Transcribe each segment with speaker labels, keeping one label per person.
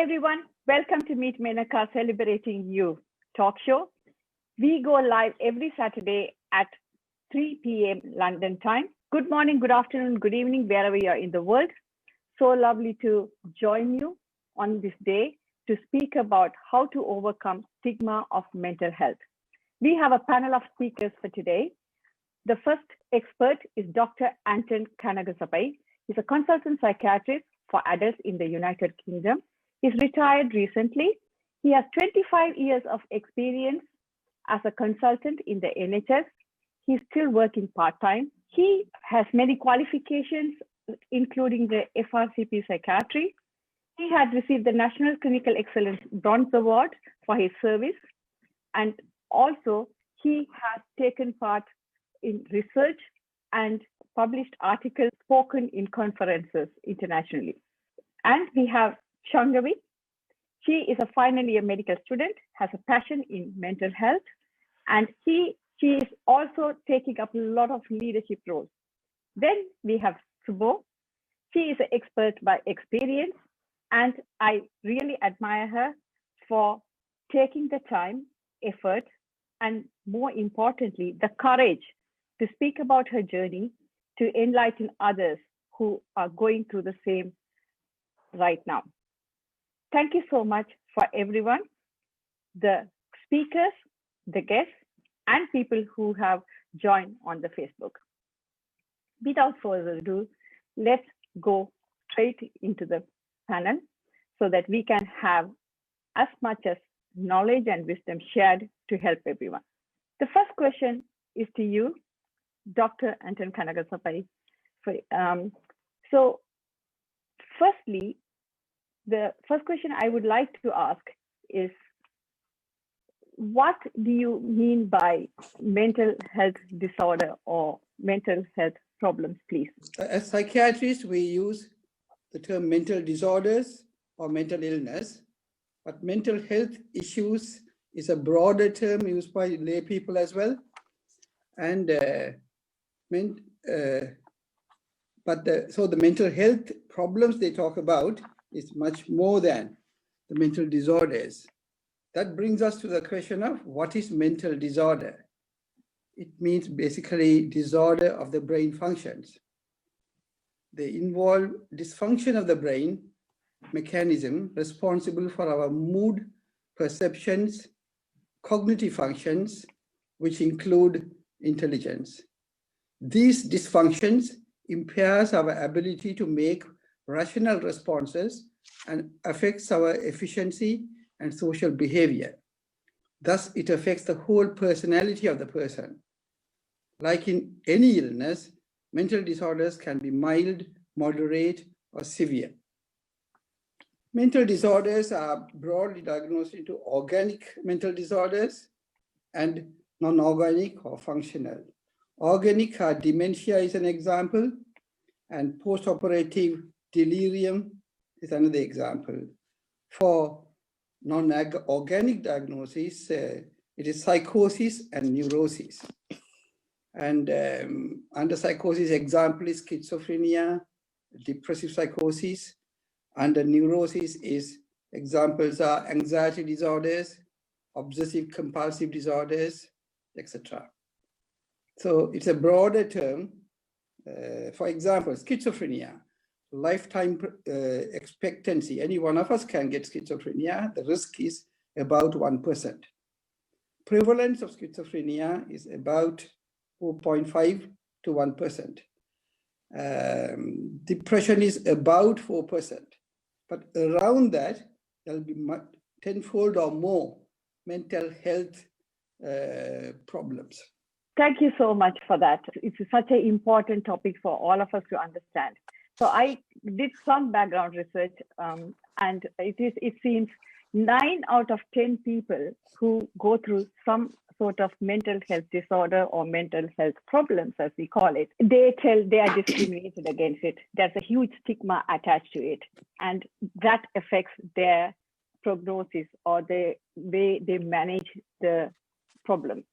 Speaker 1: everyone, welcome to Meet Menaca Celebrating You talk show. We go live every Saturday at 3 p.m. London time. Good morning, good afternoon, good evening, wherever you are in the world. So lovely to join you on this day to speak about how to overcome stigma of mental health. We have a panel of speakers for today. The first expert is Dr. Anton Kanagasapai. He's a consultant psychiatrist for adults in the United Kingdom. He's retired recently. He has 25 years of experience as a consultant in the NHS. He's still working part-time. He has many qualifications, including the FRCP Psychiatry. He had received the National Clinical Excellence Bronze Award for his service. And also, he has taken part in research and published articles spoken in conferences internationally. And we have Shangavi. She is a final year medical student, has a passion in mental health, and she is also taking up a lot of leadership roles. Then we have Subo. She is an expert by experience, and I really admire her for taking the time, effort, and more importantly, the courage to speak about her journey to enlighten others who are going through the same right now. Thank you so much for everyone, the speakers, the guests, and people who have joined on the Facebook. Without further ado, let's go straight into the panel so that we can have as much as knowledge and wisdom shared to help everyone. The first question is to you, Dr. Anton Kanagasapai. So firstly, the first question I would like to ask is, what do you mean by mental health disorder or mental health problems, please?
Speaker 2: As psychiatrists, we use the term mental disorders or mental illness, but mental health issues is a broader term used by lay people as well. And so the mental health problems they talk about is much more than the mental disorders. That brings us to the question of what is mental disorder? It means basically disorder of the brain functions. They involve dysfunction of the brain mechanism responsible for our mood, perceptions, cognitive functions, which include intelligence. These dysfunctions impairs our ability to make rational responses and affects our efficiency and social behavior. Thus, it affects the whole personality of the person. Like in any illness, mental disorders can be mild, moderate, or severe. Mental disorders are broadly diagnosed into organic mental disorders and non-organic or functional. Organic dementia is an example, and post-operative delirium is another example. For non-organic diagnosis, it is psychosis and neurosis. And under psychosis, example is schizophrenia, depressive psychosis. Under neurosis examples are anxiety disorders, obsessive compulsive disorders, etc. So it's a broader term. For example, schizophrenia, lifetime expectancy. Any one of us can get schizophrenia. The risk is about 1%. Prevalence of schizophrenia is about 4.5 to 1%. Depression is about 4%. But around that, there'll be tenfold or more mental health problems.
Speaker 1: Thank you so much for that. It's such an important topic for all of us to understand. So I did some background research, and it seems 9 out of 10 people who go through some sort of mental health disorder or mental health problems, as we call it, they tell they are discriminated against it. There's a huge stigma attached to it, and that affects their prognosis or the way they manage the problem.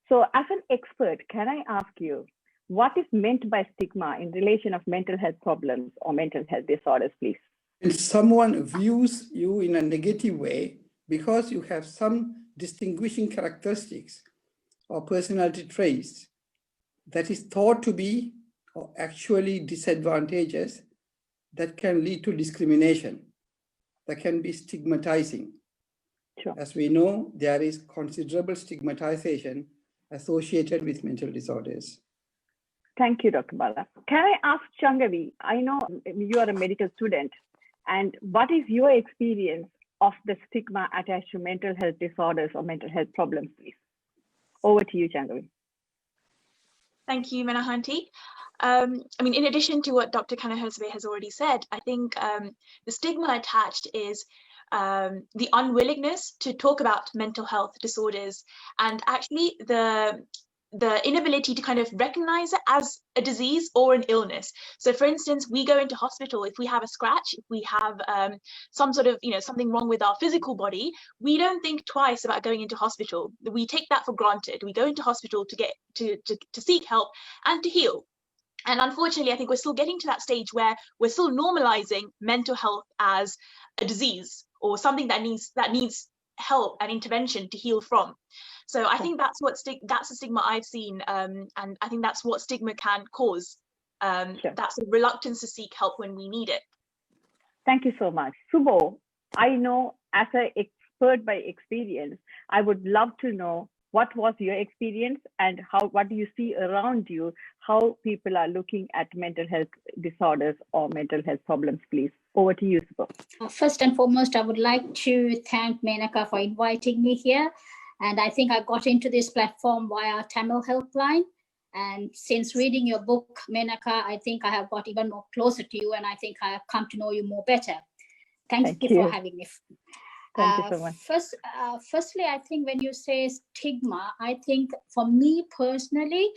Speaker 1: So as an expert, can I ask you, what is meant by stigma in relation of mental health problems or mental health disorders, please?
Speaker 2: And someone views you in a negative way because you have some distinguishing characteristics or personality traits that is thought to be or actually disadvantageous, that can lead to discrimination, that can be stigmatizing.
Speaker 1: Sure.
Speaker 2: As we know, there is considerable stigmatization associated with mental disorders.
Speaker 1: Thank you, Dr. Bala. Can I ask Changavi, I know you are a medical student, and what is your experience of the stigma attached to mental health disorders or mental health problems, please? Over to you, Changavi.
Speaker 3: Thank you, Menahanti. I mean, in addition to what Dr. Kanahosbe has already said, I think the stigma attached is the unwillingness to talk about mental health disorders, and actually the inability to kind of recognize it as a disease or an illness. So for instance, we go into hospital, if we have a scratch, if we have some sort of, something wrong with our physical body, we don't think twice about going into hospital. We take that for granted. We go into hospital to get to seek help and to heal. And unfortunately, I think we're still getting to that stage where we're still normalizing mental health as a disease or something that needs help and intervention to heal from. So I think that's the stigma I've seen, and I think that's what stigma can cause. That's a reluctance to seek help when we need it.
Speaker 1: Thank you so much. Subho, I know as an expert by experience, I would love to know what was your experience and what do you see around you, how people are looking at mental health disorders or mental health problems, please. Over to you, Subho.
Speaker 4: First and foremost, I would like to thank Menaca for inviting me here. And I think I got into this platform via Tamil Helpline. And since reading your book, Menaca, I think I have got even more closer to you, and I think I have come to know you more better. Thank you for having me.
Speaker 1: Thank you so much.
Speaker 4: Firstly, I think when you say stigma, I think for me personally,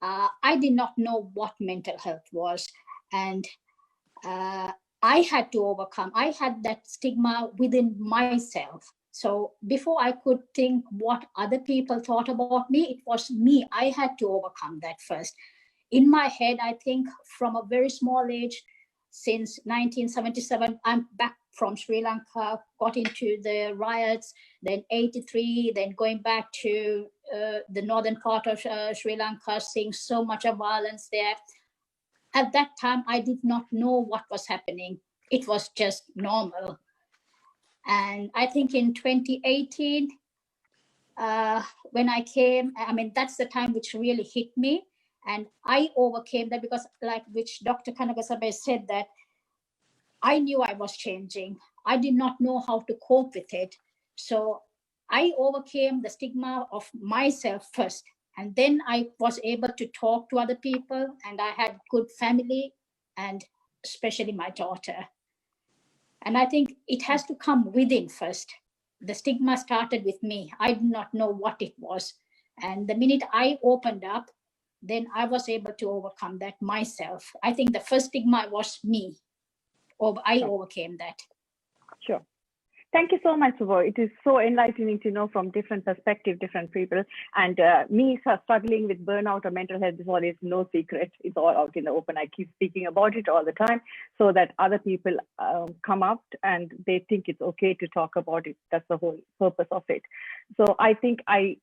Speaker 4: I did not know what mental health was. And I had to overcome. I had that stigma within myself. So before I could think what other people thought about me, it was me. I had to overcome that first. In my head, I think from a very small age, since 1977, I'm back from Sri Lanka, got into the riots, then 83, then going back to the northern part of Sri Lanka, seeing so much of violence there. At that time, I did not know what was happening. It was just normal. And I think in 2018, when I came, I mean, that's the time which really hit me. And I overcame that because, like which Dr. Kanagasabe said, that I knew I was changing. I did not know how to cope with it. So I overcame the stigma of myself first. And then I was able to talk to other people, and I had good family, and especially my daughter. And I think it has to come within first. The stigma started with me. I did not know what it was. And the minute I opened up, then I was able to overcome that myself. I think the first stigma was me. I overcame that.
Speaker 1: Sure. Thank you so much, Subho. It is so enlightening to know from different perspectives, different people. And me struggling with burnout or mental health disorder is no secret. It's all out in the open. I keep speaking about it all the time so that other people come up and they think it's okay to talk about it. That's the whole purpose of it. So I think I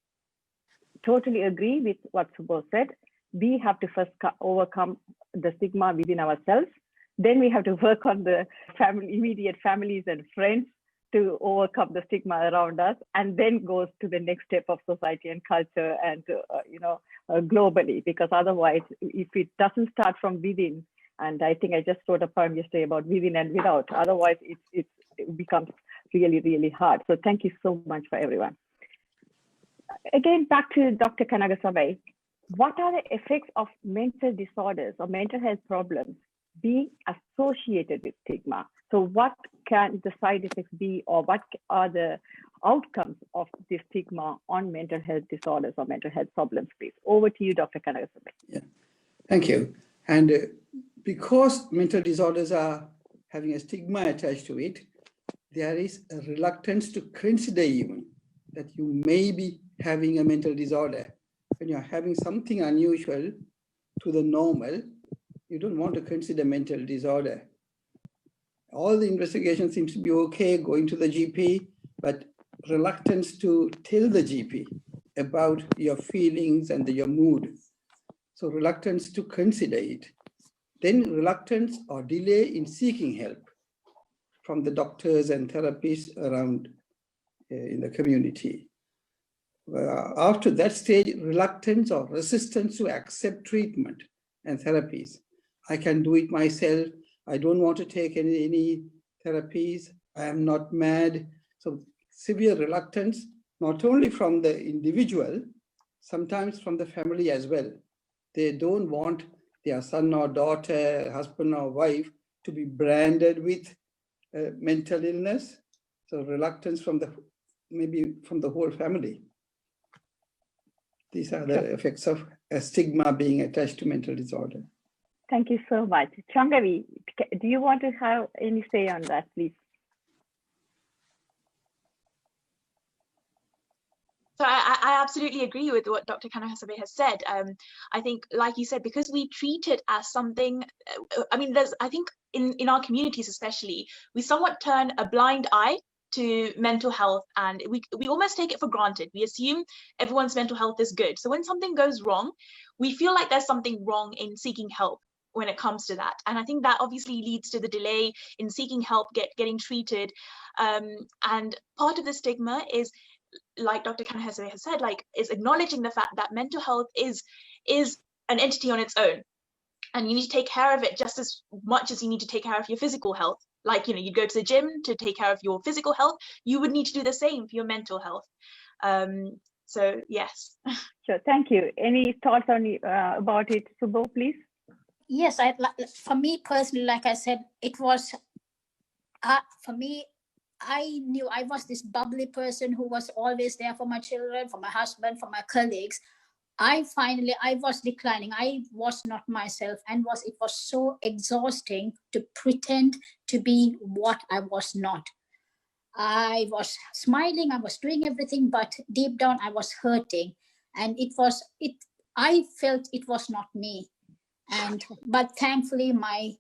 Speaker 1: totally agree with what Subho said. We have to first overcome the stigma within ourselves. Then we have to work on the immediate families and friends to overcome the stigma around us, and then goes to the next step of society and culture and globally, because otherwise, if it doesn't start from within, and I think I just wrote a poem yesterday about within and without, otherwise it becomes really, really hard. So thank you so much for everyone. Again, back to Dr. Kanagasabe. What are the effects of mental disorders or mental health problems being associated with stigma? So what can the side effects be, or what are the outcomes of the stigma on mental health disorders or mental health problems, please? Over to you, Dr. Kanagasabe.
Speaker 2: Yeah, thank you. And because mental disorders are having a stigma attached to it, there is a reluctance to consider even that you may be having a mental disorder. When you're having something unusual to the normal, you don't want to consider mental disorder. all the investigation seems to be okay, going to the GP, but reluctance to tell the GP about your feelings and your mood. So reluctance to consider it. Then reluctance or delay in seeking help from the doctors and therapists around in the community. After that stage, reluctance or resistance to accept treatment and therapies. I can do it myself. I don't want to take any therapies. I am not mad. So severe reluctance, not only from the individual, sometimes from the family as well. They don't want their son or daughter, husband or wife to be branded with mental illness. So reluctance from maybe from the whole family. These are the effects of a stigma being attached to mental disorder.
Speaker 1: Thank you so much. Changavi, do you want to have any say on that, please?
Speaker 3: So I absolutely agree with what Dr. Kanahasabe has said. I think, like you said, because we treat it as something, I mean, I think in our communities especially, we somewhat turn a blind eye to mental health, and we almost take it for granted. We assume everyone's mental health is good. So when something goes wrong, we feel like there's something wrong in seeking help when it comes to that. And I think that obviously leads to the delay in seeking help, getting treated. And part of the stigma is, like Dr. Kanahasabe has said, is acknowledging the fact that mental health is an entity on its own. And you need to take care of it just as much as you need to take care of your physical health. Like, you'd go to the gym to take care of your physical health, you would need to do the same for your mental health. So yes.
Speaker 1: Sure, thank you. Any thoughts on about it, Subho, please?
Speaker 4: Yes, for me personally, like I said, it was, for me, I knew I was this bubbly person who was always there for my children, for my husband, for my colleagues. I was declining. I was not myself, and it was so exhausting to pretend to be what I was not. I was smiling, I was doing everything, but deep down I was hurting. And I felt it was not me. But thankfully my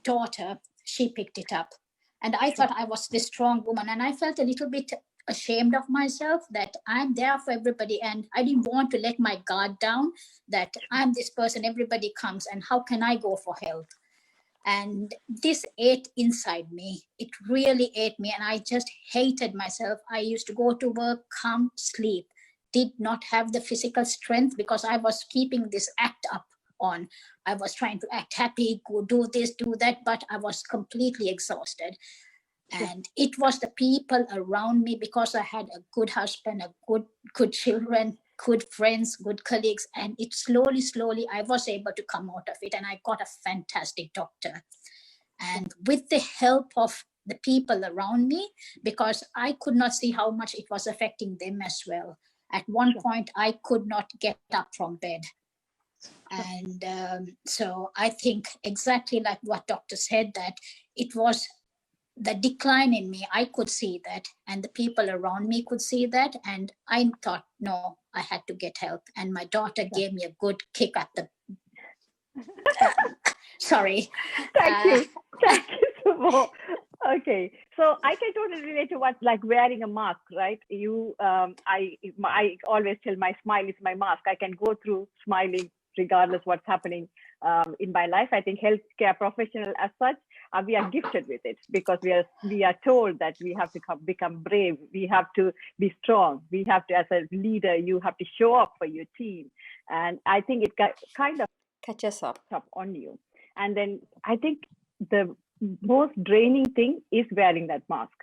Speaker 4: daughter, she picked it up. And I thought I was this strong woman, and I felt a little bit ashamed of myself that I'm there for everybody, and I didn't want to let my guard down that I'm this person, everybody comes, and how can I go for help? And this ate inside me. It really ate me, and I just hated myself. I used to go to work, come, sleep, did not have the physical strength because I was keeping this act up on. I was trying to act happy, go do this, do that, but I was completely exhausted. And it was the people around me, because I had a good husband, a good children, good friends, good colleagues. And it slowly, I was able to come out of it. And I got a fantastic doctor. And with the help of the people around me, because I could not see how much it was affecting them as well. At one point, I could not get up from bed. And so I think exactly like what doctor said, that it was the decline in me. I could see that, and the people around me could see that. And I thought, no, I had to get help. And my daughter gave me a good kick at the... sorry.
Speaker 1: Thank you. Thank you, Subho. Okay, so I can totally relate to what, like wearing a mask, right? I always tell my smile is my mask. I can go through smiling regardless what's happening in my life. I think healthcare professional as such, we are gifted with it, because we are told that we have to become brave. We have to be strong. We have to, as a leader, you have to show up for your team. And I think it kind of
Speaker 5: catches up
Speaker 1: on you. And then I think the most draining thing is wearing that mask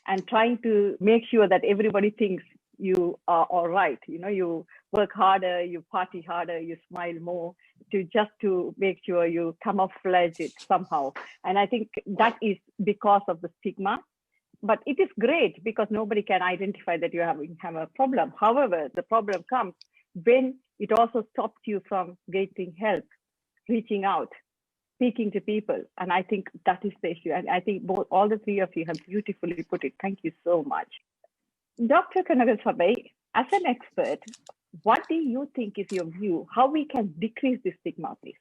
Speaker 1: and trying to make sure that everybody thinks you are all right. You work harder, you party harder, you smile more, to make sure you come off fledged somehow. And I think that is because of the stigma. But it is great because nobody can identify that you have a problem. However, the problem comes when it also stops you from getting help, reaching out, speaking to people. And I think that is the issue. And I think all the three of you have beautifully put it. Thank you so much. Dr. Kanahasabe, as an expert, what do you think is your view? How we can decrease this stigma, please?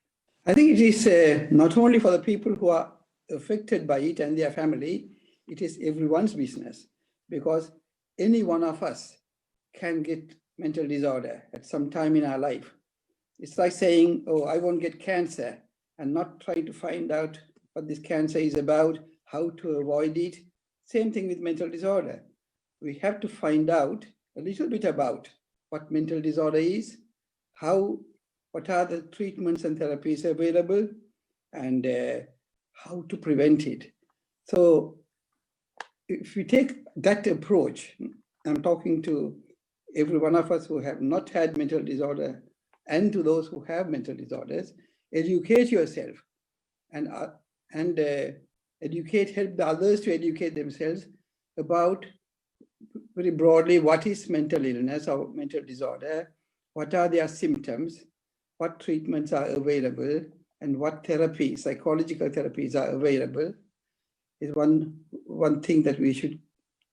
Speaker 2: I think it is not only for the people who are affected by it and their family, it is everyone's business, because any one of us can get mental disorder at some time in our life. It's like saying, oh, I won't get cancer, and not trying to find out what this cancer is about, how to avoid it. Same thing with mental disorder. We have to find out a little bit about what mental disorder is, what are the treatments and therapies available, and how to prevent it. So if we take that approach, I'm talking to every one of us who have not had mental disorder and to those who have mental disorders, educate yourself and help the others to educate themselves about, very broadly, what is mental illness or mental disorder, what are their symptoms, what treatments are available, and what therapies, psychological therapies are available, is one thing that we should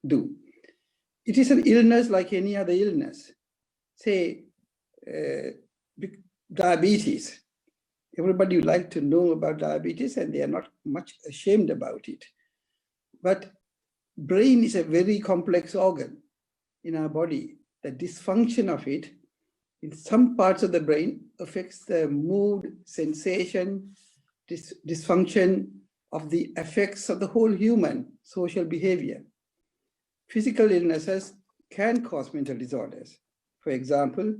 Speaker 2: do. It is an illness like any other illness. Say, diabetes. Everybody would like to know about diabetes, and they are not much ashamed about it. But brain is a very complex organ in our body. The dysfunction of it in some parts of the brain affects the mood, sensation, dysfunction of the effects of the whole human social behavior. Physical illnesses can cause mental disorders. For example,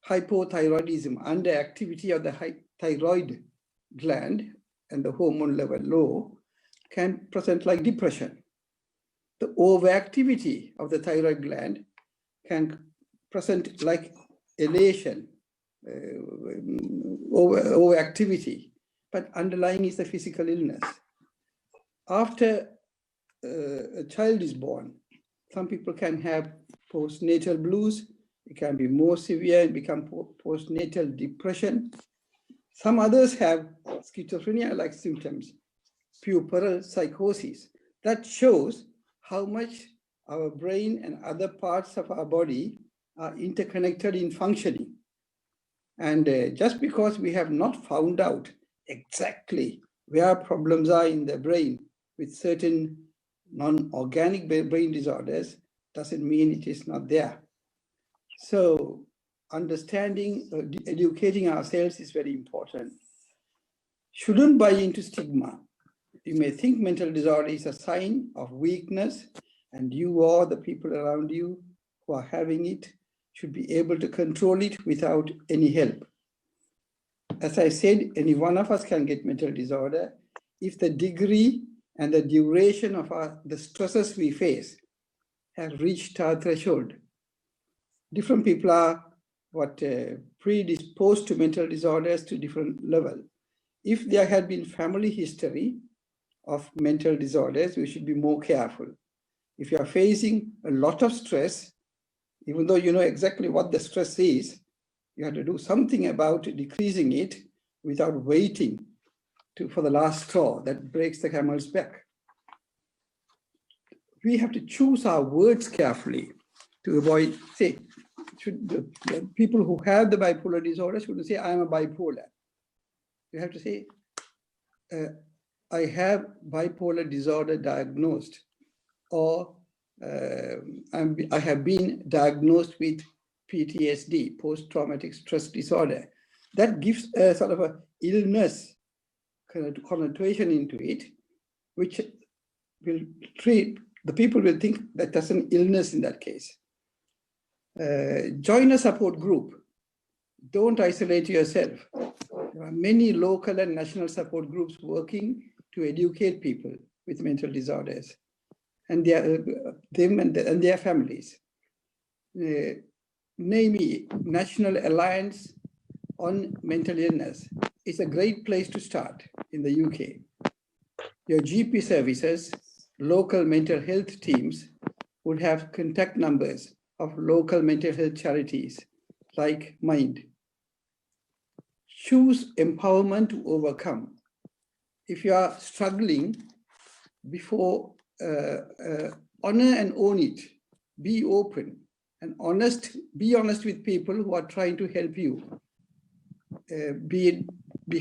Speaker 2: hypothyroidism, underactivity of the thyroid gland and the hormone level low, can present like depression. The overactivity of the thyroid gland can present like elation, overactivity, but underlying is the physical illness. After a child is born, some people can have postnatal blues. It can be more severe and become postnatal depression. Some others have schizophrenia-like symptoms, puerperal psychosis. That shows how much our brain and other parts of our body are interconnected in functioning. And just because we have not found out exactly where problems are in the brain with certain non-organic brain disorders doesn't mean it is not there. So understanding, educating ourselves is very important. Shouldn't buy into stigma. You may think mental disorder is a sign of weakness, and you or the people around you who are having it should be able to control it without any help. As I said, any one of us can get mental disorder if the degree and the duration of the stresses we face have reached our threshold. Different people are predisposed to mental disorders to different level. If there had been family history of mental disorders, we should be more careful. If you are facing a lot of stress, even though you know exactly what the stress is, you have to do something about decreasing it without waiting for the last straw that breaks the camel's back. We have to choose our words carefully to avoid, say, the people who have the bipolar disorder shouldn't say, I am a bipolar. You have to say, I have bipolar disorder diagnosed, or I have been diagnosed with PTSD, post-traumatic stress disorder. That gives a sort of a illness connotation into it, which will the people will think that there's an illness in that case. Join a support group. Don't isolate yourself. There are many local and national support groups working to educate people with mental disorders and them and their families. NAMI, National Alliance on Mental Illness, is a great place to start in the UK. Your GP services, local mental health teams would have contact numbers of local mental health charities like Mind. Choose empowerment to overcome. If you are struggling, before honor and own it. Be open and honest. Be honest with people who are trying to help you. Be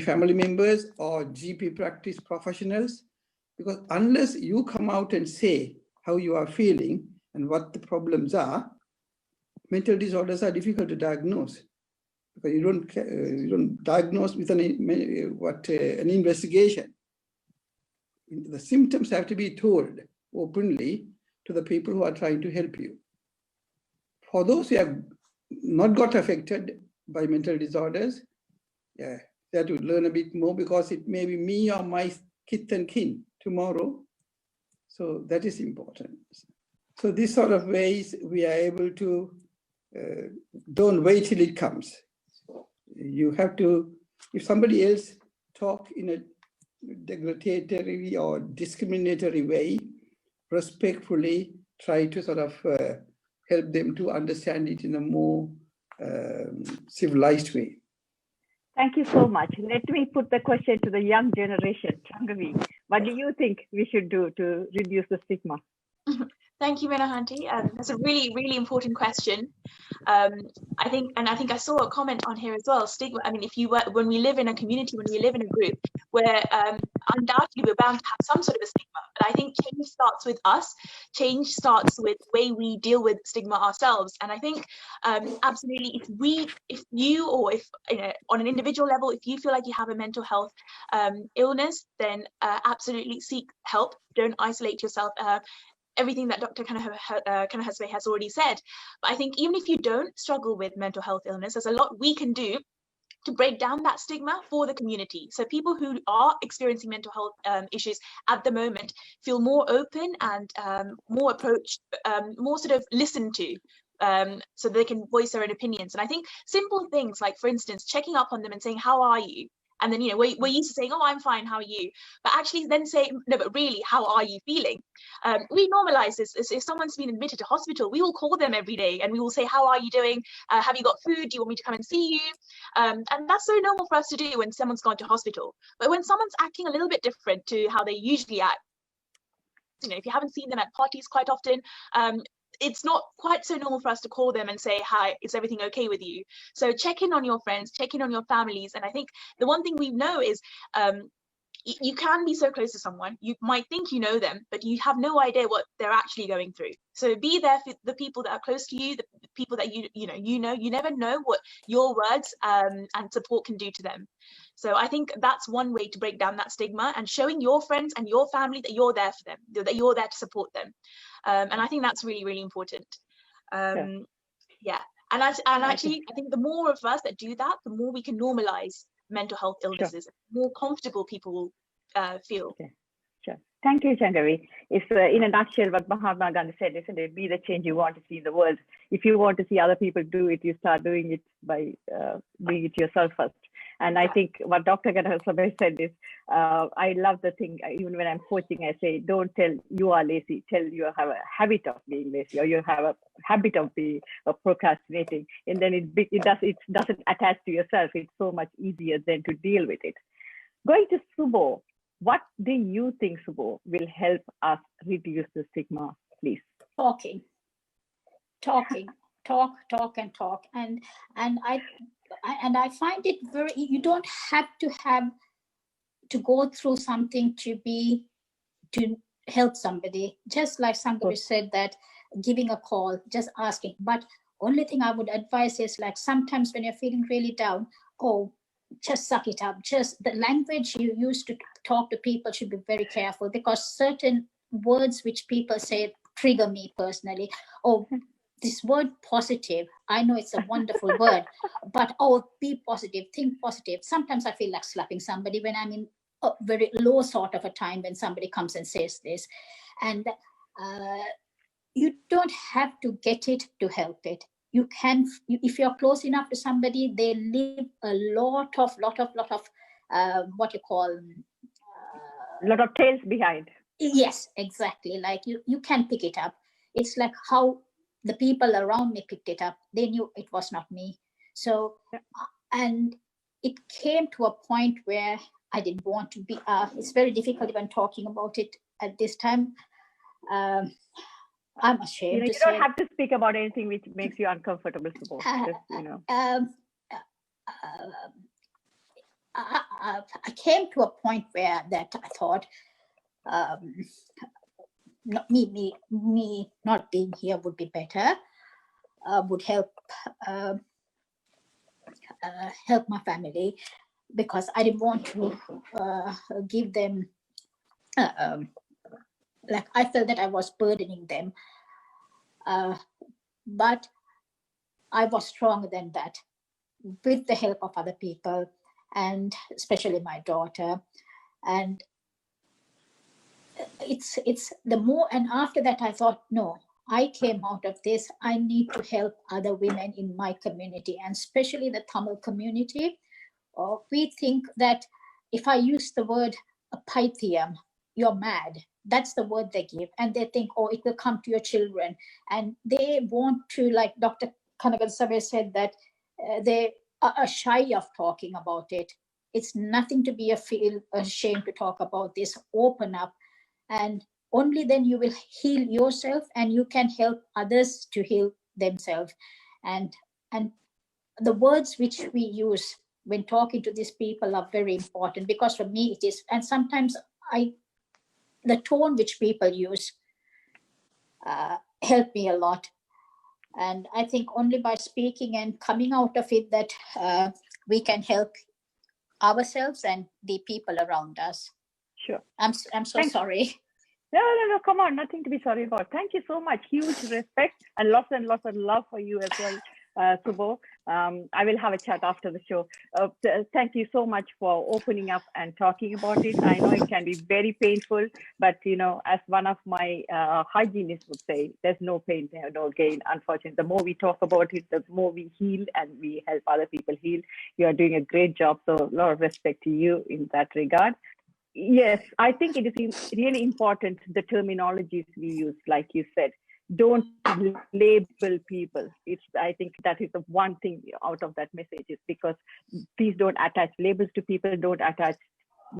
Speaker 2: family members or GP practice professionals Because unless you come out and say how you are feeling and what the problems are, mental disorders are difficult to diagnose. Because you don't diagnose with an investigation. The symptoms have to be told openly to the people who are trying to help you. For those who have not got affected by mental disorders, yeah, they have to learn a bit more, because it may be me or my kith and kin tomorrow. So that is important. So these sort of ways we are able to, don't wait till it comes. You have to, if somebody else talk in a degradatory or discriminatory way, respectfully try to sort of help them to understand it in a more civilized way.
Speaker 1: Thank you so much. Let me put the question to the young generation. Changavi, what do you think we should do to reduce the stigma?
Speaker 3: Thank you, Menahanti. That's a really, really important question. I think I saw a comment on here as well. Stigma. I mean, when we live in a community, when we live in a group, where undoubtedly we're bound to have some sort of a stigma. But I think change starts with us. Change starts with the way we deal with stigma ourselves. And I think absolutely, if you know, on an individual level, if you feel like you have a mental health illness, then absolutely seek help. Don't isolate yourself. Everything that Dr. Kanahasve has already said. But I think even if you don't struggle with mental health illness, there's a lot we can do to break down that stigma for the community. So people who are experiencing mental health issues at the moment feel more open and more approached, more sort of listened to. So they can voice their own opinions. And I think simple things like, for instance, checking up on them and saying, how are you? And then, you know, we're used to saying, oh, I'm fine, how are you? But actually then say, no, but really, how are you feeling? We normalize this. If someone's been admitted to hospital, we will call them every day and we will say, how are you doing? Have you got food? Do you want me to come and see you? And that's so normal for us to do when someone's gone to hospital. But when someone's acting a little bit different to how they usually act, you know, if you haven't seen them at parties quite often, it's not quite so normal for us to call them and say, hi, is everything okay with you? So check in on your friends, check in on your families. And I think the one thing we know is you can be so close to someone, you might think you know them, but you have no idea what they're actually going through. So be there for the people that are close to you, the people that you never know what your words and support can do to them. So I think that's one way to break down that stigma, and showing your friends and your family that you're there for them, that you're there to support them. And I think that's really, really important. Yeah. And actually, I think the more of us that do that, the more we can normalize mental health illnesses, the more comfortable people will feel.
Speaker 1: Sure. Thank you, Changavi. It's in a nutshell what Mahatma Gandhi said, isn't it? Be the change you want to see in the world. If you want to see other people do it, you start doing it by doing it yourself first. And I think what Dr. Kanahasve said is, I love the thing, even when I'm coaching, I say, don't tell you are lazy, tell you have a habit of being lazy, or you have a habit of being procrastinating. And then it doesn't attach to yourself. It's so much easier then to deal with it. Going to Subho, what do you think, Subho, will help us reduce the stigma, please?
Speaker 4: Talking, talk. And I find it very, you don't have to go through something to help somebody. Just like somebody said, that giving a call, just asking. But only thing I would advise is, like, sometimes when you're feeling really down, just suck it up. Just the language you use to talk to people should be very careful, because certain words which people say trigger me personally. This word positive, I know it's a wonderful word, but be positive, think positive. Sometimes I feel like slapping somebody when I'm in a very low sort of a time, when somebody comes and says this. And you don't have to get it to help it. You can, if you're close enough to somebody, they live a lot of what you call
Speaker 1: a lot of tales behind.
Speaker 4: Yes, exactly. Like you can pick it up. It's like how the people around me picked it up. They knew it was not me. So, and it came to a point where I didn't want to be, it's very difficult even talking about it at this time. I'm ashamed
Speaker 1: you don't have to speak about anything which makes you uncomfortable.
Speaker 4: I came to a point where that I thought, me not being here would be better, would help help my family, because I didn't want to give them, like I felt that I was burdening them. But I was stronger than that, with the help of other people, and especially my daughter. And it's the more, and after that I thought, no, I came out of this, I need to help other women in my community, and especially the Tamil community. We think that if I use the word pythium, you're mad. That's the word they give. And they think, oh, it will come to your children. And they want to, like Dr. Kanagan said, that they are shy of talking about it. It's nothing to be feel ashamed to talk about this. Open up. And only then you will heal yourself, and you can help others to heal themselves. And the words which we use when talking to these people are very important, because for me it is. And sometimes the tone which people use help me a lot. And I think only by speaking and coming out of it that we can help ourselves and the people around us.
Speaker 1: Sure.
Speaker 4: I'm so sorry.
Speaker 1: No, come on, nothing to be sorry about. Thank you so much. Huge respect and lots of love for you as well, Subho. I will have a chat after the show. Thank you so much for opening up and talking about it. I know it can be very painful, but as one of my hygienists would say, there's no pain, no gain. Unfortunately, the more we talk about it, the more we heal and we help other people heal. You are doing a great job. So a lot of respect to you in that regard. Yes, I think it is really important, the terminologies we use, like you said. Don't label people. I think that is the one thing out of that message, is because please don't attach labels to people, don't attach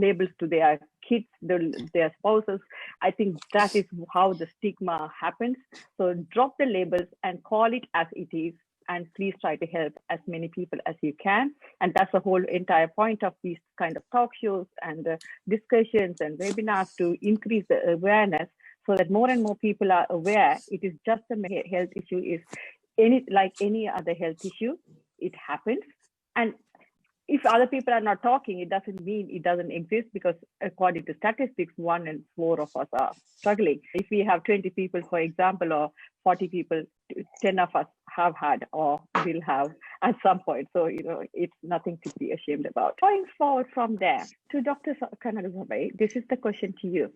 Speaker 1: labels to their kids, their spouses. I think that is how the stigma happens. So drop the labels and call it as it is. And please try to help as many people as you can. And that's the whole entire point of these kind of talk shows and discussions and webinars, to increase the awareness so that more and more people are aware it is just a health issue, is like any other health issue. It happens. And if other people are not talking, it doesn't mean it doesn't exist, because according to statistics, 1 in 4 of us are struggling. If we have 20 people, for example, or 40 people, 10 of us have had or will have at some point. So, it's nothing to be ashamed about. Going forward from there to Dr. Kanagan, this is the question to you.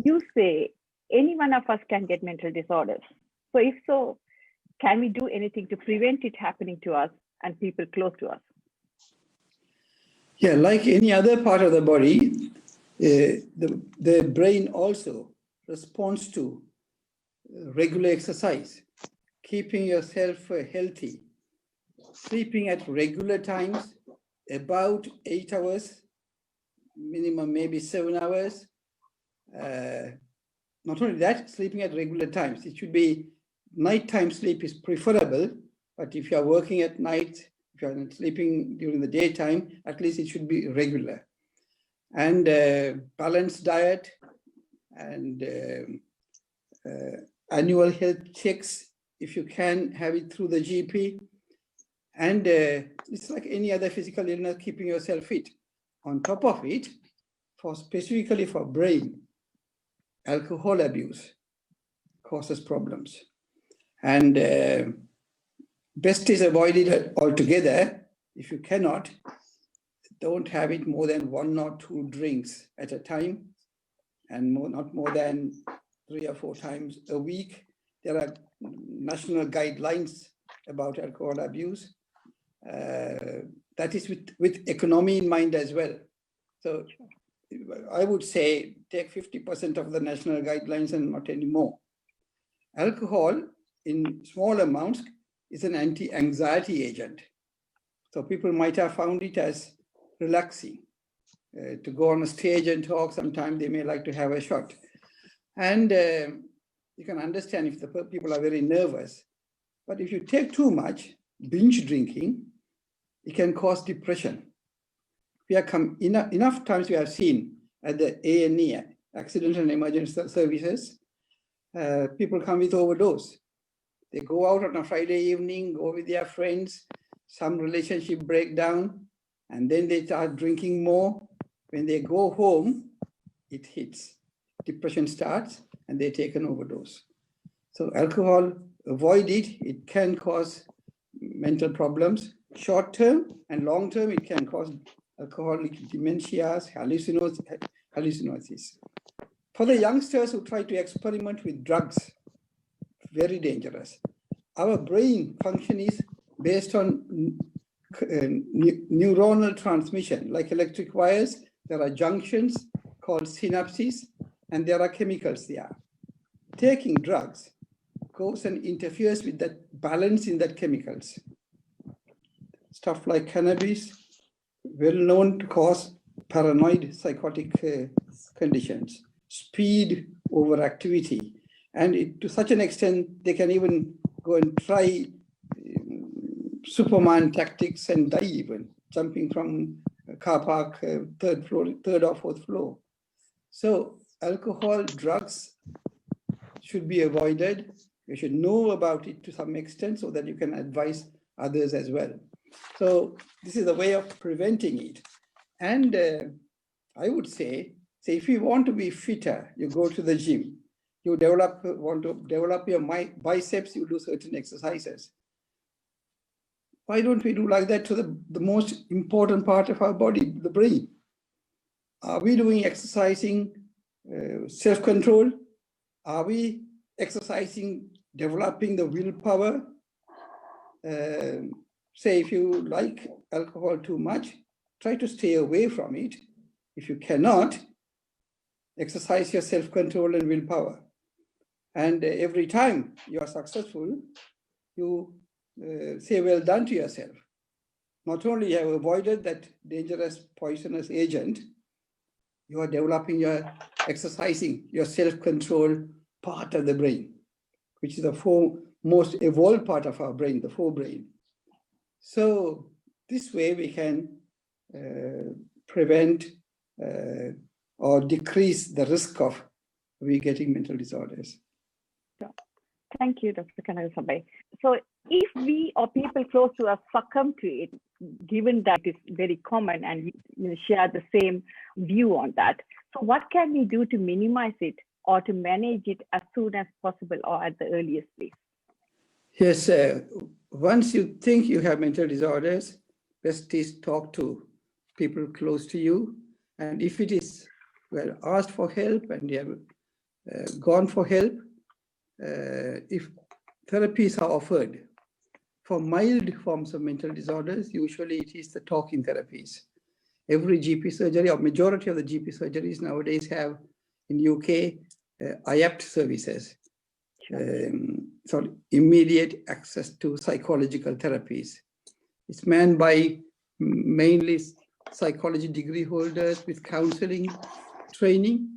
Speaker 1: You say any one of us can get mental disorders. So if so, can we do anything to prevent it happening to us and people close to us?
Speaker 2: Yeah, like any other part of the body, the brain also responds to regular exercise, keeping yourself healthy, sleeping at regular times, about 8 hours, minimum maybe 7 hours. Not only that, sleeping at regular times. It should be nighttime sleep is preferable, but if you are working at night, if you are sleeping during the daytime, at least it should be regular. And balanced diet and annual health checks, if you can have it through the GP. And it's like any other physical illness, keeping yourself fit. On top of it, specifically for brain, alcohol abuse causes problems. And best is avoided altogether. If you cannot, don't have it more than 1 or 2 drinks at a time, and not more than 3 or 4 times a week. There are national guidelines about alcohol abuse. That is with economy in mind as well. So I would say take 50% of the national guidelines and not any more. Alcohol in small amounts is an anti-anxiety agent. So people might have found it as relaxing. To go on a stage and talk, sometimes they may like to have a shot. And you can understand if the people are very nervous. But if you take too much, binge drinking, it can cause depression. We have enough times we have seen at the A&E accident and emergency services, people come with overdose. They go out on a Friday evening, go with their friends, some relationship break down, and then they start drinking more. When they go home, it hits. Depression starts and they take an overdose. So alcohol, avoid it. It can cause mental problems. Short term and long term, it can cause alcoholic dementias, hallucinosis. For the youngsters who try to experiment with drugs, very dangerous. Our brain function is based on neuronal transmission, like electric wires. There are junctions called synapses, and there are chemicals there. Taking drugs goes and interferes with that balance in that chemicals. Stuff like cannabis, well known to cause paranoid psychotic conditions, speed overactivity, and to such an extent they can even go and try Superman tactics and die even, jumping from a car park, third or fourth floor. So alcohol, drugs should be avoided. You should know about it to some extent so that you can advise others as well. So this is a way of preventing it. And I would say if you want to be fitter, you go to the gym. You want to develop your biceps, you do certain exercises. Why don't we do like that to the most important part of our body, the brain? Are we doing exercising self-control? Are we exercising, developing the willpower? Say if you like alcohol too much, try to stay away from it. If you cannot, exercise your self-control and willpower. And every time you are successful, you say well done to yourself. Not only you have avoided that dangerous poisonous agent, you are developing exercising your self-control part of the brain, which is the most evolved part of our brain, the forebrain. So this way we can prevent or decrease the risk of we getting mental disorders.
Speaker 1: Thank you, Dr. Kanagasabay. So if we or people close to us succumb to it, given that it's very common and you share the same view on that, so what can we do to minimize it or to manage it as soon as possible or at the earliest place?
Speaker 2: Yes, once you think you have mental disorders, best is talk to people close to you. And if it is, well, asked for help and you have gone for help, if therapies are offered for mild forms of mental disorders, usually it is the talking therapies. Every GP surgery or majority of the GP surgeries nowadays have in UK IAPT services. So immediate access to psychological therapies. It's manned by mainly psychology degree holders with counseling training.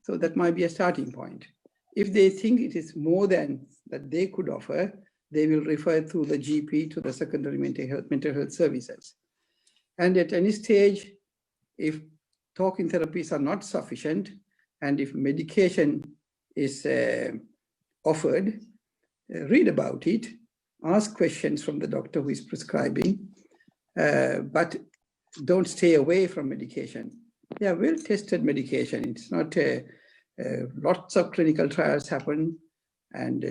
Speaker 2: So that might be a starting point. If they think it is more than that they could offer, they will refer through the GP to the secondary mental health services. And at any stage, if talking therapies are not sufficient, and if medication is offered, read about it, ask questions from the doctor who is prescribing, but don't stay away from medication. Yeah, well-tested medication. It's not, lots of clinical trials happen, and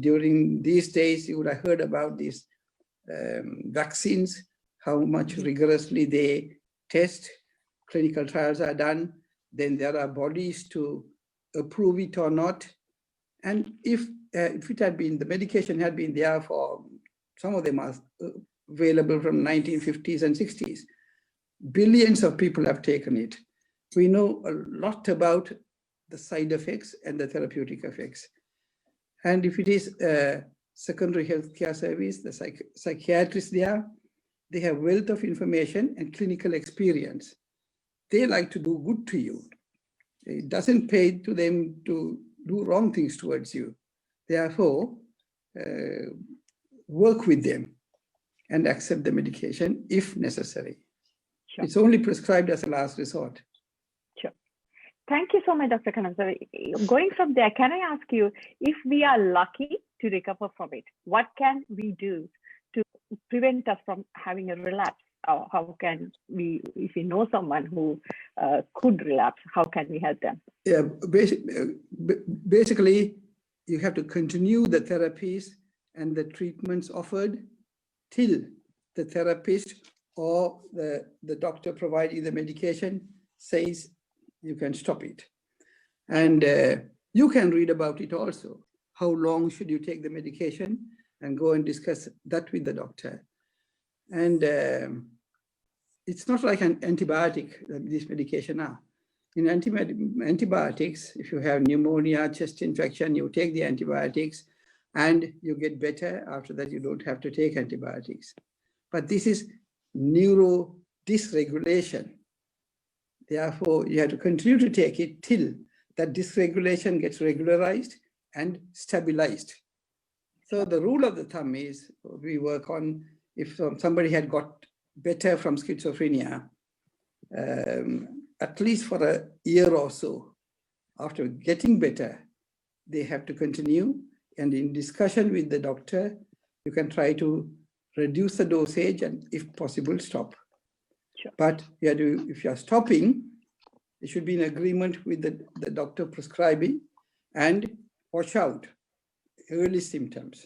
Speaker 2: during these days, you would have heard about these vaccines, how much rigorously they test, clinical trials are done, then there are bodies to approve it or not. And if it had been, the medication had been there for, some of them are available from 1950s and 60s. Billions of people have taken it. We know a lot about the side effects and the therapeutic effects. And if it is a secondary healthcare service, the psychiatrists there, they have wealth of information and clinical experience. They like to do good to you. It doesn't pay to them to do wrong things towards you. Therefore, work with them and accept the medication if necessary. Sure. It's only prescribed as a last resort.
Speaker 1: Sure. Thank you so much, Dr. Khanna. So going from there, can I ask you, if we are lucky to recover from it, what can we do to prevent us from having a relapse? Or how can we, if we know someone who could relapse, how can we help them?
Speaker 2: Yeah, basically, you have to continue the therapies and the treatments offered till the therapist or the doctor providing the medication says you can stop it. And you can read about it also. How long should you take the medication, and go and discuss that with the doctor. And it's not like an antibiotic, this medication now. In antibiotics, if you have pneumonia, chest infection, you take the antibiotics and you get better. After that, you don't have to take antibiotics. But this is neuro dysregulation. Therefore, you have to continue to take it till that dysregulation gets regularized and stabilized. So the rule of the thumb is we work on, if somebody had got better from schizophrenia, at least for a year or so, after getting better, they have to continue. And in discussion with the doctor, you can try to reduce the dosage and, if possible, stop.
Speaker 1: Sure.
Speaker 2: But you have to, if you are stopping, it should be in agreement with the doctor prescribing, and watch out early symptoms.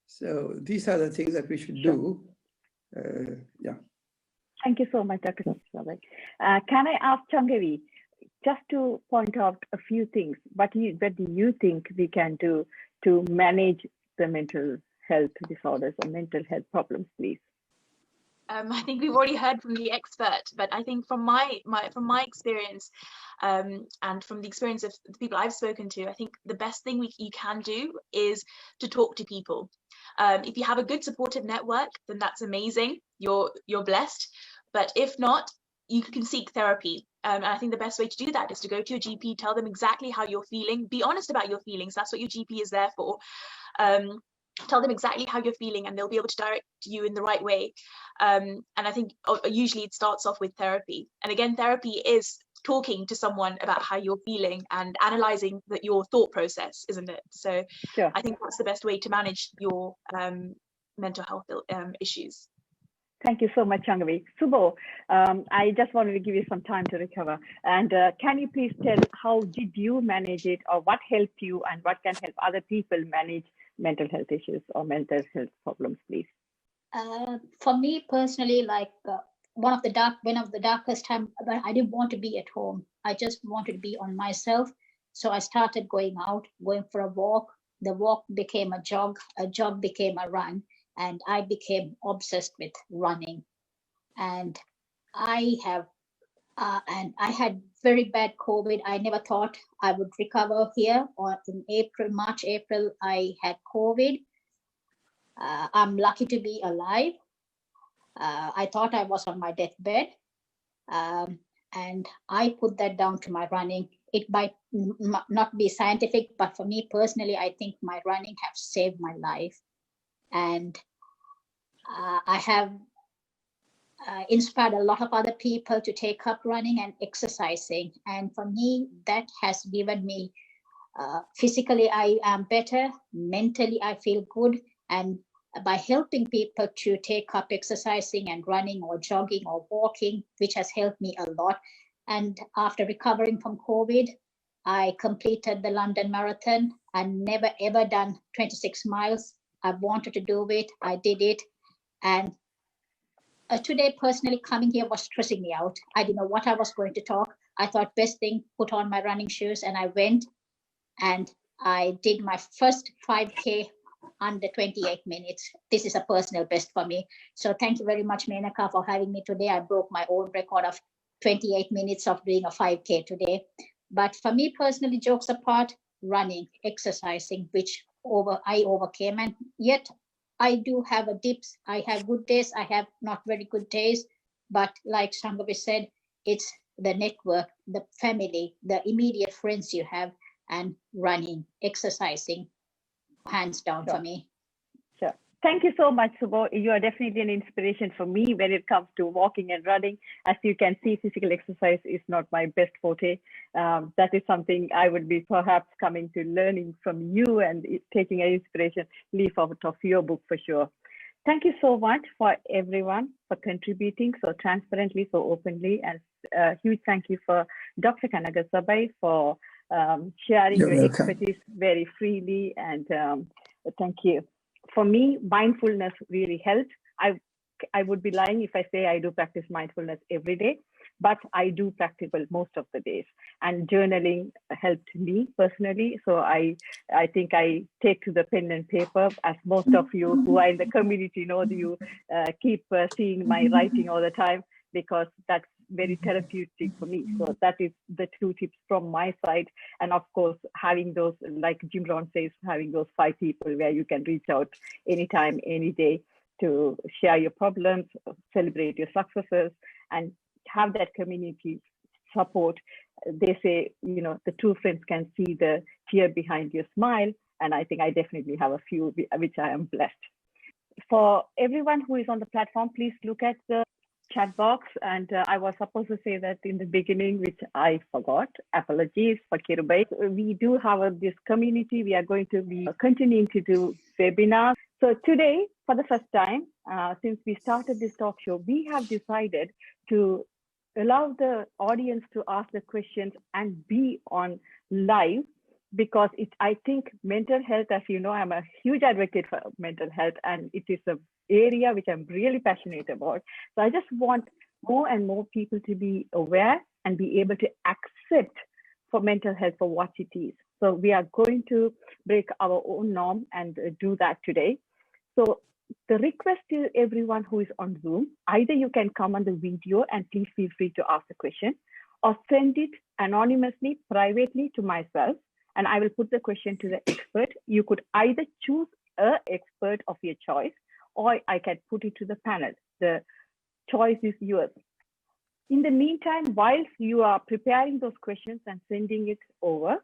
Speaker 2: So these are the things that we should do. Yeah.
Speaker 1: Thank you so much, Dr. Khanna. Can I ask Changavi, just to point out a few things, what do you think we can do to manage the mental health disorders or mental health problems, please?
Speaker 3: I think we've already heard from the expert, but I think from my experience and from the experience of the people I've spoken to, I think the best thing you can do is to talk to people. If you have a good supportive network, then that's amazing. You're blessed. But if not, you can seek therapy. And I think the best way to do that is to go to your GP, tell them exactly how you're feeling, be honest about your feelings. That's what your GP is there for. Tell them exactly how you're feeling, and they'll be able to direct you in the right way. And I think usually it starts off with therapy. And again, therapy is talking to someone about how you're feeling and analyzing your thought process, isn't it? So
Speaker 1: Sure.
Speaker 3: I think that's the best way to manage your mental health issues.
Speaker 1: Thank you so much, Changavi. Subho, I just wanted to give you some time to recover. And can you please tell how did you manage it, or what helped you, and what can help other people manage mental health issues or mental health problems, please?
Speaker 4: For me personally, like one of the darkest time, I didn't want to be at home. I just wanted to be on myself. So I started going out, going for a walk. The walk became a jog became a run, and I became obsessed with running. And I had very bad COVID. I never thought I would recover here. Or in March, April, I had COVID. I'm lucky to be alive. I thought I was on my deathbed. And I put that down to my running. It might not be scientific, but for me personally, I think my running have saved my life. And I have inspired a lot of other people to take up running and exercising. And for me, that has given me, physically, I am better. Mentally, I feel good. And by helping people to take up exercising and running or jogging or walking, which has helped me a lot. And after recovering from COVID, I completed the London Marathon and never ever done 26 miles. I wanted to do it. I did it. And today, personally, coming here was stressing me out. I didn't know what I was going to talk. I thought best thing, put on my running shoes, and I went and I did my first 5K under 28 minutes. This is a personal best for me. So thank you very much, Menaca, for having me today. I broke my own record of 28 minutes of doing a 5K today. But for me personally, jokes apart, running, exercising, which I overcame. And yet I do have a dips. I have good days. I have not very good days. But like Shangavi said, it's the network, the family, the immediate friends you have, and running, exercising, hands down.
Speaker 1: Sure.
Speaker 4: For me.
Speaker 1: Sure. Thank you so much, Subho. You are definitely an inspiration for me when it comes to walking and running. As you can see, physical exercise is not my best forte. That is something I would be perhaps coming to learning from you and taking an inspiration leaf out of your book for sure. Thank you so much for everyone for contributing so transparently, so openly, and a huge thank you for Dr. Kanaga for sharing
Speaker 2: You're
Speaker 1: your
Speaker 2: welcome.
Speaker 1: expertise very freely, and thank you. For me, mindfulness really helped. I would be lying if I say I do practice mindfulness every day, but I do practice most of the days. And journaling helped me personally. So I think I take to the pen and paper, as most of you who are in the community know, you keep seeing my writing all the time, because that's very therapeutic for me. So that is the 2 tips from my side. And of course, having those, like Jim Rohn says, having those 5 people where you can reach out anytime, any day, to share your problems, celebrate your successes, and have that community support. They say, the true friends can see the tear behind your smile. And I think I definitely have a few, which I am blessed. For everyone who is on the platform, please look at the chat box. And I was supposed to say that in the beginning, which I forgot. Apologies for Kirubai. We do have this community. We are going to be continuing to do webinars. So today, for the first time, since we started this talk show, we have decided to allow the audience to ask the questions and be on live, because I think mental health, as you know, I'm a huge advocate for mental health, and it is an area which I'm really passionate about. So I just want more and more people to be aware and be able to accept for mental health for what it is. So we are going to break our own norm and do that today. So the request to everyone who is on Zoom, either you can come on the video and please feel free to ask the question, or send it anonymously, privately to myself, and I will put the question to the expert. You could either choose an expert of your choice, or I can put it to the panel. The choice is yours. In the meantime, whilst you are preparing those questions and sending it over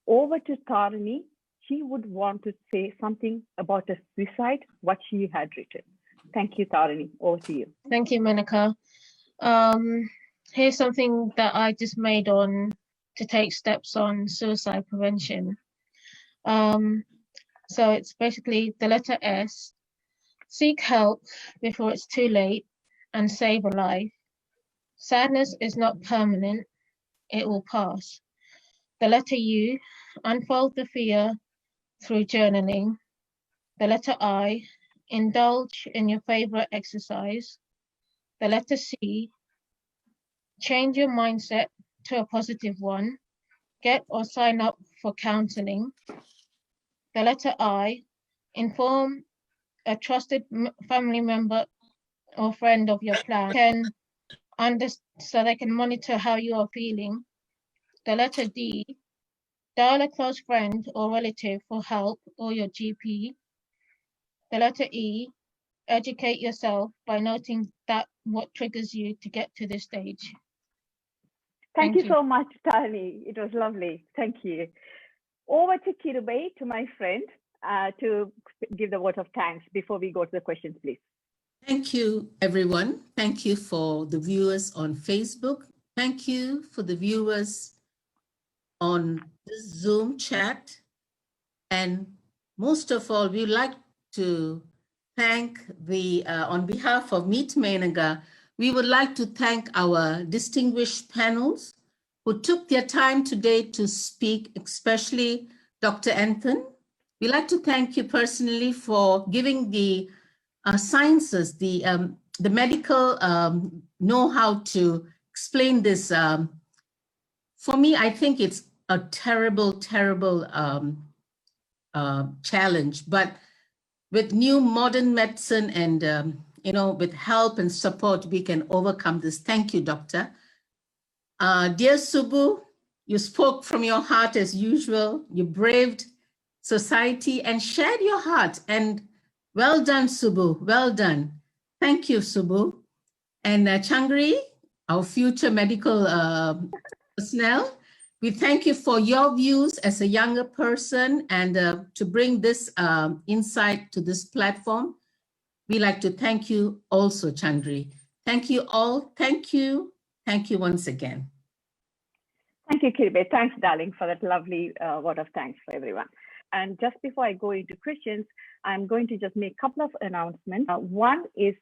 Speaker 1: to Tarini, she would want to say something about a suicide, what she had written. Thank you, Tarini. Over to you.
Speaker 5: Thank you, Menaca. Here's something that I just made on to take steps on suicide prevention. So it's basically the letter S: seek help before it's too late and save a life. Sadness is not permanent, it will pass. The letter U: unfold the fear through journaling. The letter I: indulge in your favorite exercise. The letter C: change your mindset to a positive one. Get or sign up for counseling. The letter I: inform a trusted family member or friend of your plan, so they can monitor how you are feeling. The letter D: dial a close friend or relative for help, or your GP. The letter E: educate yourself by noting that what triggers you to get to this stage.
Speaker 1: Thank you so much, Tani. It was lovely. Thank you. Over to Kirubai, to my friend, to give the word of thanks before we go to the questions, please.
Speaker 6: Thank you, everyone. Thank you for the viewers on Facebook. Thank you for the viewers on this Zoom chat. And most of all, we'd like to thank on behalf of Meet Menaca, we would like to thank our distinguished panels who took their time today to speak, especially Dr. Anthony. We'd like to thank you personally for giving the sciences, the medical know-how to explain this. For me, I think it's a terrible, terrible challenge, but with new modern medicine and with help and support, we can overcome this. Thank you, Doctor. Dear Subbu, you spoke from your heart as usual. You braved society and shared your heart. And well done, Subbu. Well done. Thank you, Subbu. And Changri, our future medical personnel, We thank you for your views as a younger person and to bring this insight to this platform. We like to thank you also, Chandri. Thank you all. Thank you. Thank you once again.
Speaker 1: Thank you, Kirbe. Thanks, darling, for that lovely word of thanks for everyone. And just before I go into questions, I'm going to just make a couple of announcements. One is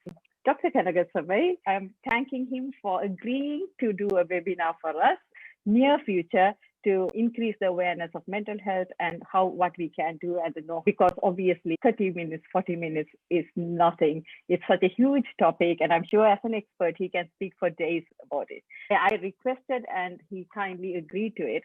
Speaker 1: Dr. Kanagasamai. I'm thanking him for agreeing to do a webinar for us near future to increase the awareness of mental health and what we can do at the north, because obviously 30 minutes, 40 minutes is nothing. It's such a huge topic, and I'm sure as an expert, he can speak for days about it. I requested and he kindly agreed to it.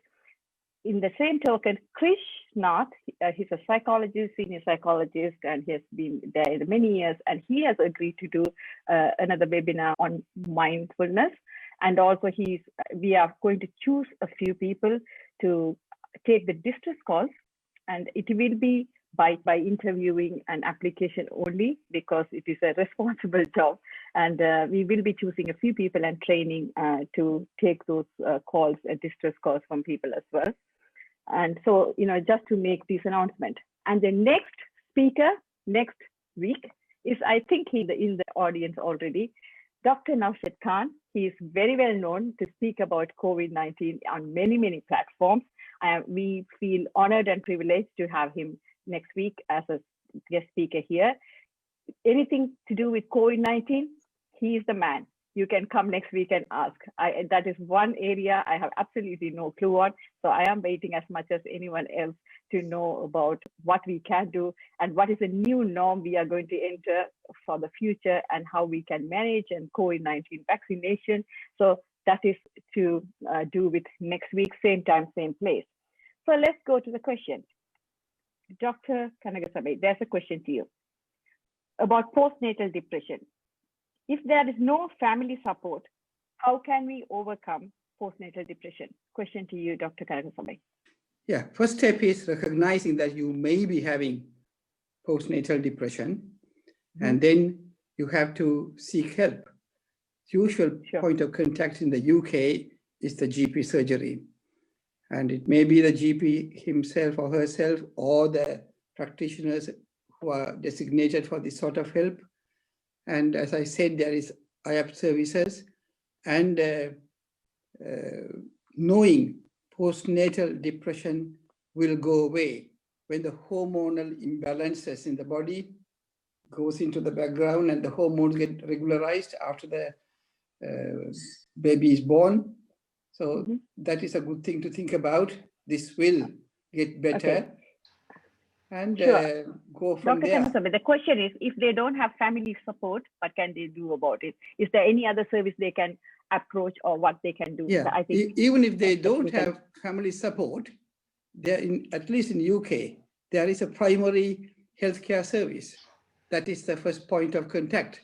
Speaker 1: In the same token, Krish Nath, he's a psychologist, senior psychologist, and he has been there many years, and he has agreed to do another webinar on mindfulness. And also we are going to choose a few people to take the distress calls, and it will be by interviewing and application only, because it is a responsible job. And we will be choosing a few people and training to take those calls, distress calls from people as well. And so, just to make this announcement. And the next speaker next week is, I think he's in the audience already, Dr. Naushad Khan. He is very well known to speak about COVID-19 on many, many platforms. We feel honored and privileged to have him next week as a guest speaker here. Anything to do with COVID-19, he is the man. You can come next week and ask. That is one area I have absolutely no clue on. So I am waiting as much as anyone else to know about what we can do and what is the new norm we are going to enter for the future and how we can manage and COVID-19 vaccination. So that is to do with next week, same time, same place. So let's go to the question. Dr. Kanagasamai, there's a question to you about postnatal depression. If there is no family support, how can we overcome postnatal depression? Question to you, Dr. Kanagasamai.
Speaker 2: Yeah, first step is recognizing that you may be having postnatal depression, and then you have to seek help. Usual point of contact in the UK is the GP surgery. And it may be the GP himself or herself or the practitioners who are designated for this sort of help. And as I said, there is IAP services, and knowing postnatal depression will go away when the hormonal imbalances in the body goes into the background and the hormones get regularized after the baby is born. So that is a good thing to think about. This will get better. And go from there.
Speaker 1: Dr. Kanagasamai, the question is, if they don't have family support, what can they do about it? Is there any other service they can approach or what they can do?
Speaker 2: Yeah, I think even if they don't have family support, there at least in UK, there is a primary healthcare service. That is the first point of contact.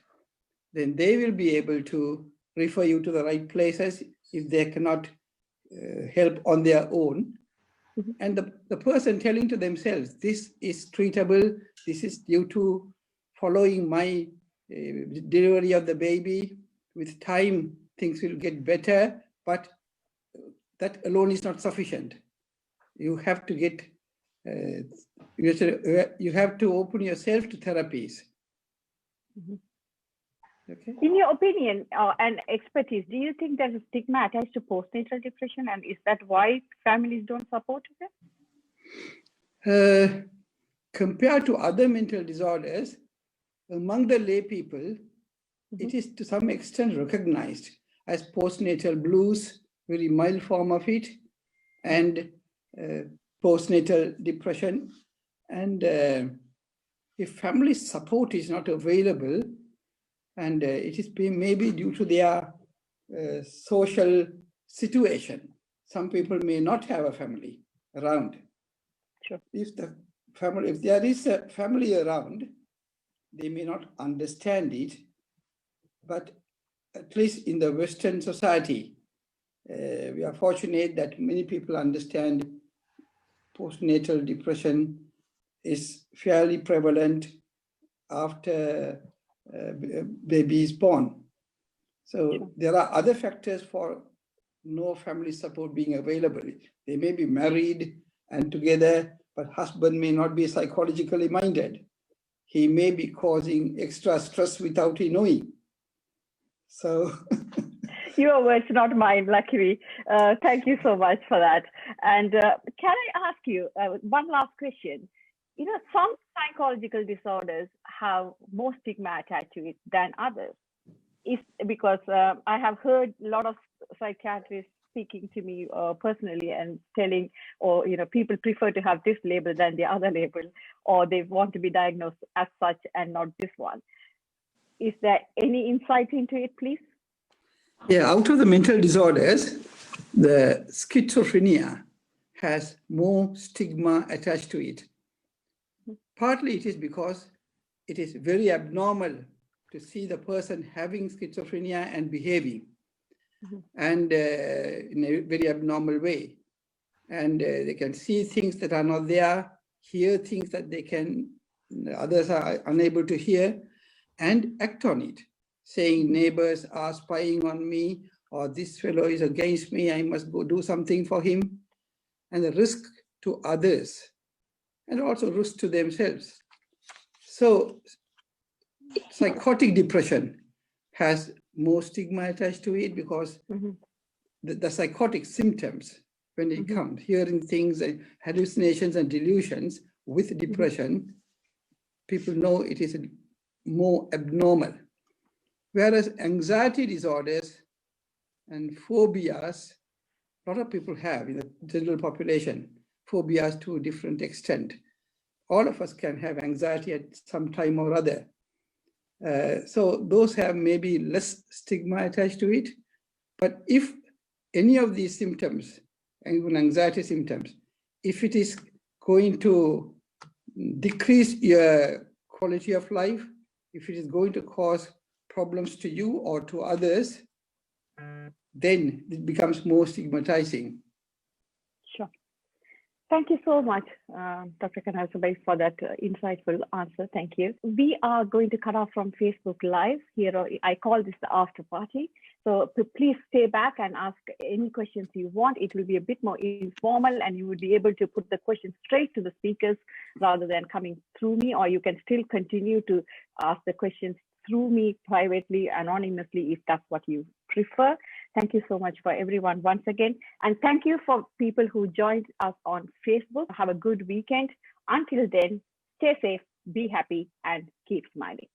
Speaker 2: Then they will be able to refer you to the right places if they cannot help on their own. And the person telling to themselves, this is treatable, this is due to following my delivery of the baby, with time things will get better, but that alone is not sufficient. You have to get, you have to open yourself to therapies. Okay.
Speaker 1: In your opinion and expertise, do you think there's a stigma attached to postnatal depression, and is that why families don't support
Speaker 2: it? Compared to other mental disorders, among the lay people, it is to some extent recognized as postnatal blues, very mild form of it, and postnatal depression. And if family support is not available, and it is maybe due to their social situation. Some people may not have a family around.
Speaker 1: Sure.
Speaker 2: If there is a family around, they may not understand it, but at least in the Western society, we are fortunate that many people understand postnatal depression is fairly prevalent after baby is born. So there are other factors for no family support being available. They may be married and together, but husband may not be psychologically minded. He may be causing extra stress without he knowing. So
Speaker 1: Your words, not mine, luckily. Thank you so much for that. And can I ask you one last question? You know, some psychological disorders have more stigma attached to it than others. Is because I have heard a lot of psychiatrists speaking to me personally and telling, or people prefer to have this label than the other label, or they want to be diagnosed as such and not this one. Is there any insight into it, please?
Speaker 2: yeah, out of the mental disorders, the schizophrenia has more stigma attached to it. Partly it is because it is very abnormal to see the person having schizophrenia and behaving, and in a very abnormal way. And they can see things that are not there, hear things that others are unable to hear, and act on it, saying neighbors are spying on me, or this fellow is against me, I must go do something for him. And the risk to others, and also risk to themselves. So psychotic depression has more stigma attached to it because the psychotic symptoms, when it comes, hearing things, hallucinations and delusions with depression, people know it is more abnormal. Whereas anxiety disorders and phobias, a lot of people have in the general population, phobias to a different extent. All of us can have anxiety at some time or other. So those have maybe less stigma attached to it. But if any of these symptoms, even anxiety symptoms, if it is going to decrease your quality of life, if it is going to cause problems to you or to others, then it becomes more stigmatizing.
Speaker 1: Sure. Thank you so much, Dr. Kanhasabai, for that insightful answer. Thank you. We are going to cut off from Facebook Live. Here, I call this the after party. So please stay back and ask any questions you want. It will be a bit more informal and you will be able to put the questions straight to the speakers rather than coming through me, or you can still continue to ask the questions through me privately, anonymously, if that's what you prefer. Thank you so much for everyone once again. And thank you for people who joined us on Facebook. Have a good weekend. Until then, stay safe, be happy, and keep smiling.